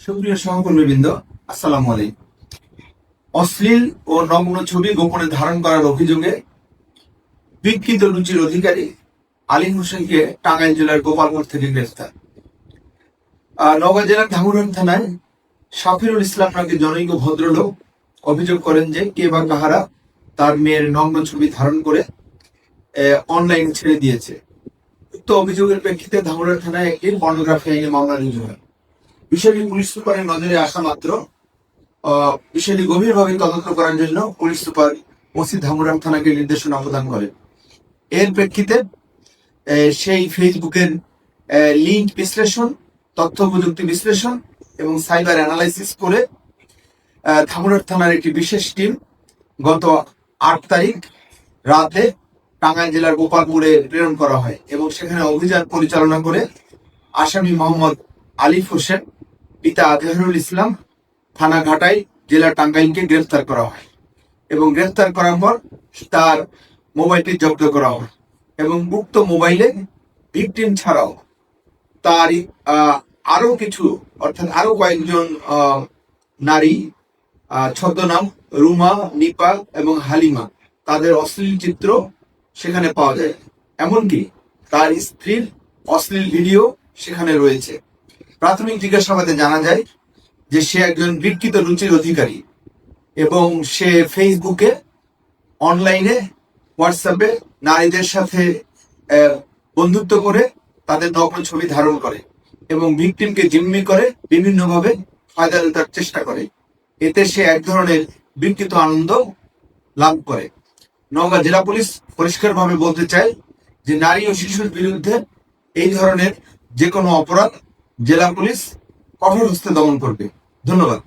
সুপ্রিয় সহকর্মীবৃন্দ, আসসালামু আলাইকুম। অশ্লীল ও নগ্ন ছবি গোপনে ধারণ করার অভিযোগে বিকৃত রুচির অধিকারী আলিম হোসেনকে টাঙ্গাইল জেলার গোপালপুর থেকে গ্রেফতার। নওগাঁ জেলার ধামুরহাট থানায় শাফিরুল ইসলাম নাকি জনৈক ভদ্রলোক অভিযোগ করেন যে কে বা কাহারা তার মেয়ের নগ্ন ছবি ধারণ করে অনলাইন ছেড়ে দিয়েছে। উক্ত অভিযোগের প্রেক্ষিতে ধামুরহাট থানায় একটি পর্নোগ্রাফি আইনে মামলা রুজু হয়। বিষয়টি পুলিশ সুপারের নজরে আসা মাত্র বিষয়টি গভীরভাবে তদন্ত করার জন্য পুলিশ সুপার ওসি ধামুরহাট থানাকে নির্দেশনা প্রদান করেন। এর প্রেক্ষিতে সেই ফেসবুকের লিঙ্ক বিশ্লেষণ, তথ্য প্রযুক্তি বিশ্লেষণ এবং সাইবার অ্যানালাইসিস করে ধামুরহাট থানার একটি বিশেষ টিম গত 8 তারিখ রাতে টাঙ্গাইল জেলার গোপালপুরে প্রেরণ করা হয় এবং সেখানে অভিযান পরিচালনা করে আসামি মোহাম্মদ আলিফ হোসেন পিতা আজহারুল ইসলাম থানা ঘাটাই জেলা টাঙ্গাইলকে গ্রেফতার করা হয় এবং গ্রেফতার করার পর তার মোবাইলটি জব্দ করা হয় এবং উক্ত মোবাইলে ভিকটিম ছাড়াও তার আরো কিছু অর্থাৎ আরো কয়েকজন নারী ছদ্মনাম রুমা, নিপা এবং হালিমা তাদের অশ্লীল চিত্র সেখানে পাওয়া যায়। এমনকি তার স্ত্রীর অশ্লীল ভিডিও সেখানে রয়েছে। প্রাথমিক জিজ্ঞাসাবাদে জানা যায় যে সে একজন বিকৃত রুচির অধিকারী এবং সে ফেসবুকে, অনলাইনে, হোয়াটসঅ্যাপে নারীদের সাথে বন্ধুত্ব করে তাদের নগ্ন ছবি ধারণ করে এবং ভিকটিমকে জিম্মি করে বিভিন্নভাবে ফায়দা লুটার চেষ্টা করে। এতে সে এক ধরনের বিকৃত আনন্দ লাভ করে। নওগাঁ জেলা পুলিশ পরিষ্কারভাবে বলতে চায় যে নারী ও শিশুর বিরুদ্ধে এই ধরনের যে কোনো অপরাধ জেলা পুলিশ কঠোর হস্তে দমন করবে। ধন্যবাদ।